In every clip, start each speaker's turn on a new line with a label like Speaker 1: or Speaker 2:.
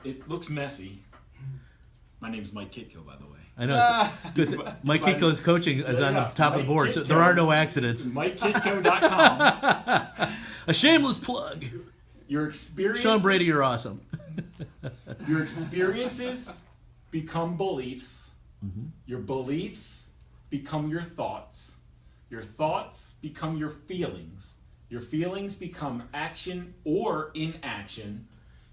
Speaker 1: It looks messy. My name's Mike Kitko, by the way.
Speaker 2: I know. It's good. Mike Kitko's coaching is on the top of the board, so there are no accidents.
Speaker 1: MikeKitko.com.
Speaker 2: A shameless plug.
Speaker 1: Your experiences.
Speaker 2: Sean Brady, you're awesome.
Speaker 1: Your experiences become beliefs.
Speaker 2: Mm-hmm.
Speaker 1: Your beliefs become your thoughts. Your thoughts become your feelings. Your feelings become action or inaction.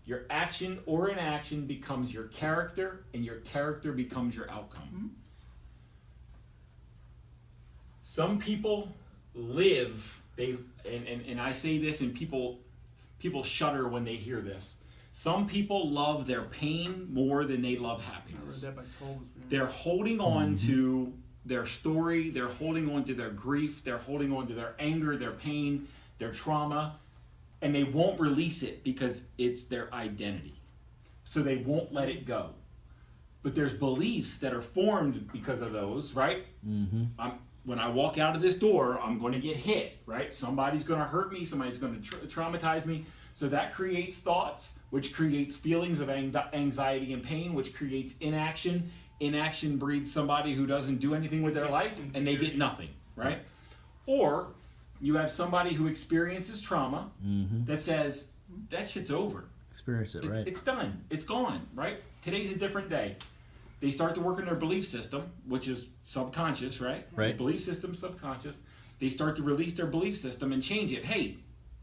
Speaker 1: Your action or inaction becomes your character, and your character becomes your outcome. Mm-hmm. Some people live, and I say this, and people shudder when they hear this. Some people love their pain more than they love happiness. They're holding on to their story, they're holding on to their grief, they're holding on to their anger, their pain, their trauma, and they won't release it because it's their identity. So they won't let it go. But there's beliefs that are formed because of those, right? Mm-hmm. When I walk out of this door, I'm going to get hit, right? Somebody's going to hurt me, somebody's going to traumatize me. So that creates thoughts, which creates feelings of anxiety and pain, which creates inaction. Inaction breeds somebody who doesn't do anything with their life, and they get nothing, right? Or you have somebody who experiences trauma that says, that shit's over.
Speaker 2: Experience it, right?
Speaker 1: It's done. It's gone, right? Today's a different day. They start to work on their belief system, which is subconscious, right?
Speaker 2: Right.
Speaker 1: Belief system, subconscious. They start to release their belief system and change it. Hey,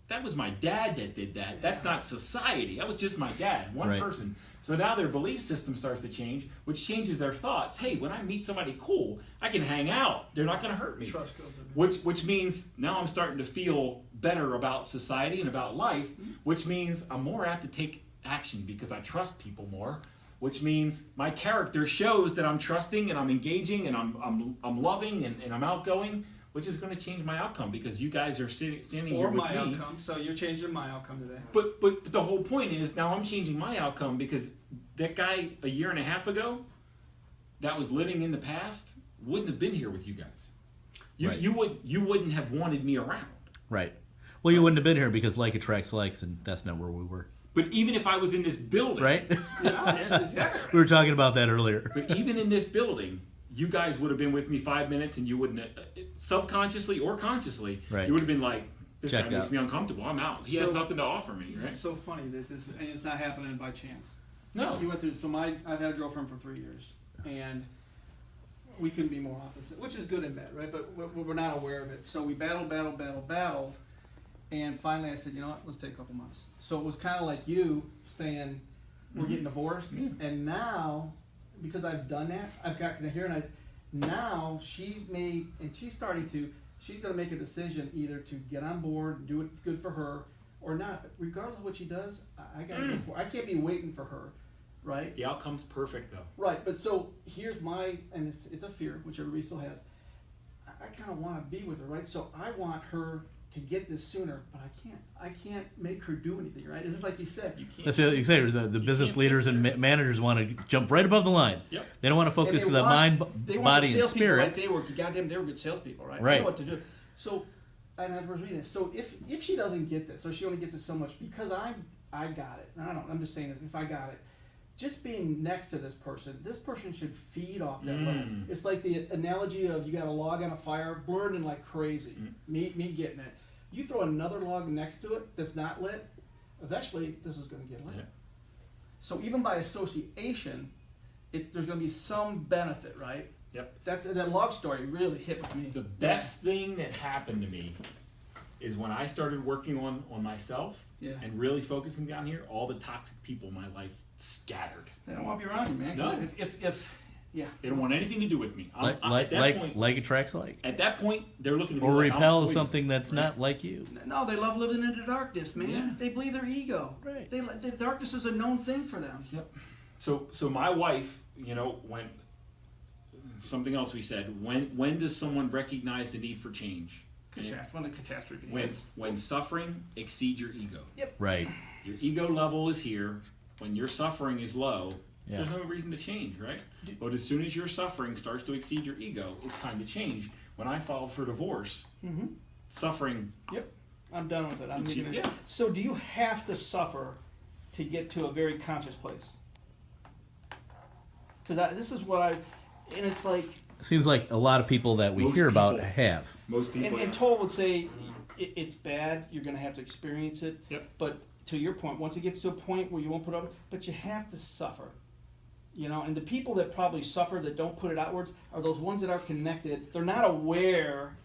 Speaker 1: that was my dad that did that. That's not society. That was just my dad, one person. So now their belief system starts to change, which changes their thoughts. Hey, when I meet somebody cool, I can hang out. They're not going to hurt me.
Speaker 3: Trust goes in there.
Speaker 1: Which means now I'm starting to feel better about society and about life, which means I'm more apt to take action because I trust people more, which means my character shows that I'm trusting and I'm engaging and I'm loving and I'm outgoing, which is going to change my outcome because you guys are standing here with me.
Speaker 3: Or my outcome. So you're changing my outcome today.
Speaker 1: But the whole point is now I'm changing my outcome because that guy a year and a half ago that was living in the past wouldn't have been here with you guys. You wouldn't have wanted me around.
Speaker 2: Right. Well, you wouldn't have been here because like attracts likes, and that's not where we were.
Speaker 1: But even if I was in this building,
Speaker 2: right?
Speaker 3: Yeah, that's exactly right.
Speaker 2: We were talking about that earlier.
Speaker 1: But even in this building, you guys would have been with me 5 minutes, and you wouldn't have, subconsciously or consciously, you would have been like, this guy makes me uncomfortable. I'm out. He has nothing to offer me, right?
Speaker 3: It's so funny that and it's not happening by chance.
Speaker 1: No.
Speaker 3: You went through. So I've had a girlfriend for 3 years, and we couldn't be more opposite, which is good and bad, right? But we're not aware of it. So we battled, and finally I said, you know what? Let's take a couple months. So it was kind of like you saying, we're getting divorced, and now, because I've done that, I've gotten here, and now she's made, and she's going to make a decision either to get on board and do it good for her or not. But regardless of what she does, I got to go for it. I can't be waiting for her, right?
Speaker 1: The outcome's perfect, though.
Speaker 3: Right, but so here's and it's a fear, which everybody still has. I kind of want to be with her, right? So I want her to get this sooner, but I can't make her do anything, right? It's like you said. You can't.
Speaker 2: That's what you say. The business leaders and managers want to jump right above the line.
Speaker 1: Yep.
Speaker 2: They don't want to focus on the mind, body, and spirit.
Speaker 3: Right? They were good salespeople, right?
Speaker 2: Right.
Speaker 3: They know what to do. So, and I was reading this. So if she doesn't get this, or she only gets it so much because I got it. And I'm just saying that if I got it, just being next to this person should feed off that love. It's like the analogy of you got a log on a fire burning like crazy. Me getting it. You throw another log next to it that's not lit, eventually this is going to get lit. Yeah. So even by association, there's going to be some benefit, right?
Speaker 1: Yep.
Speaker 3: That log story really hit with me.
Speaker 1: The best thing that happened to me is when I started working on myself and really focusing down here, all the toxic people in my life scattered.
Speaker 3: They don't want to be around you, man.
Speaker 1: No. They don't want anything to do with me.
Speaker 2: Like attracts like.
Speaker 1: At that point, they're looking to me
Speaker 2: or
Speaker 1: like
Speaker 2: repel something that's not like you.
Speaker 3: No, they love living in the darkness, man.
Speaker 1: Yeah.
Speaker 3: They believe their ego.
Speaker 2: Right.
Speaker 3: The darkness is a known thing for them.
Speaker 1: Yep. So my wife, when something else we said, when does someone recognize the need for change?
Speaker 3: When a catastrophe
Speaker 1: when suffering exceeds your ego.
Speaker 3: Yep.
Speaker 2: Right.
Speaker 1: Your ego level is here. When your suffering is low, there's no reason to change, right? But as soon as your suffering starts to exceed your ego, it's time to change. When I filed for divorce, suffering.
Speaker 3: Yep. I'm done with it.
Speaker 1: Yeah.
Speaker 3: So do you have to suffer to get to a very conscious place. Because this is what and it's like.
Speaker 2: Seems like a lot of people that we hear about have.
Speaker 1: Most people.
Speaker 3: And Toll would say it's bad. You're going to have to experience it.
Speaker 1: Yep.
Speaker 3: But to your point, once it gets to a point where you won't put up, but you have to suffer. You know, and the people that probably suffer that don't put it outwards are those ones that are connected. They're not aware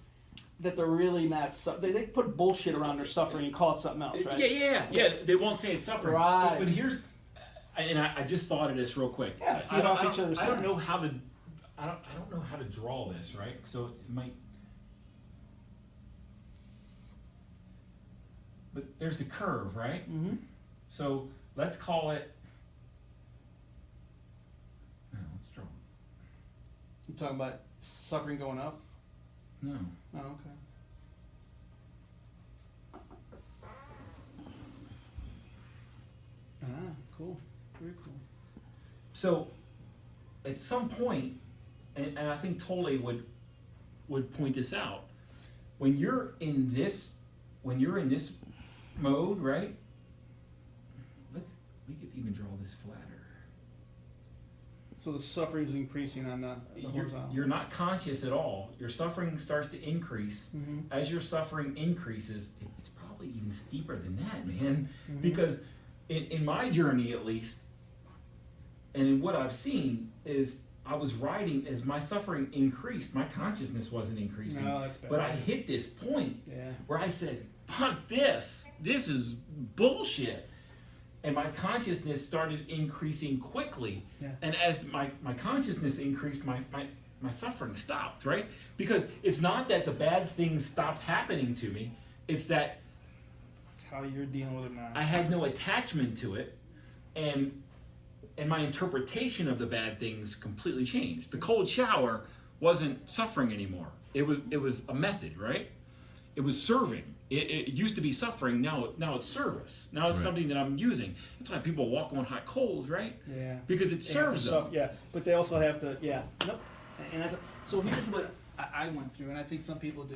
Speaker 3: that they're really not. They put bullshit around their suffering and call it something else, right?
Speaker 1: Yeah. They won't say it's suffering.
Speaker 3: Right.
Speaker 1: But here's, and I just thought of this real quick.
Speaker 3: Yeah.
Speaker 1: I don't know how to. I don't know how to draw this, right? So it might. But there's the curve, right?
Speaker 3: Mm-hmm.
Speaker 1: So let's call it. No, let's draw.
Speaker 3: You talking about suffering going up?
Speaker 1: No.
Speaker 3: Oh, okay. Ah, cool. Very cool.
Speaker 1: So, at some point, and I think Tolle would point this out, when you're in this mode, right? We could even draw this flatter.
Speaker 3: So the suffering is increasing on the horizontal.
Speaker 1: You're not conscious at all. Your suffering starts to increase.
Speaker 3: Mm-hmm.
Speaker 1: As your suffering increases, it's probably even steeper than that, man.
Speaker 3: Mm-hmm.
Speaker 1: Because in my journey, at least, and in what I've seen, is I was riding as my suffering increased. My consciousness wasn't increasing.
Speaker 3: No, that's bad.
Speaker 1: But I hit this point
Speaker 3: Yeah.
Speaker 1: where I said, fuck this. This is bullshit. And my consciousness started increasing quickly.
Speaker 3: Yeah.
Speaker 1: And as my consciousness increased, my suffering stopped, right? Because it's not that the bad things stopped happening to me. It's that
Speaker 3: How you're dealing with it now.
Speaker 1: I had no attachment to it. And my interpretation of the bad things completely changed. The cold shower wasn't suffering anymore. It was a method, right? It was serving. It used to be suffering. Now it's service. Now it's something that I'm using. That's why people walk on hot coals, right?
Speaker 3: Yeah.
Speaker 1: Because it serves them.
Speaker 3: Yeah, but they also have to. Yeah. Nope. And so here's what I went through, and I think some people do.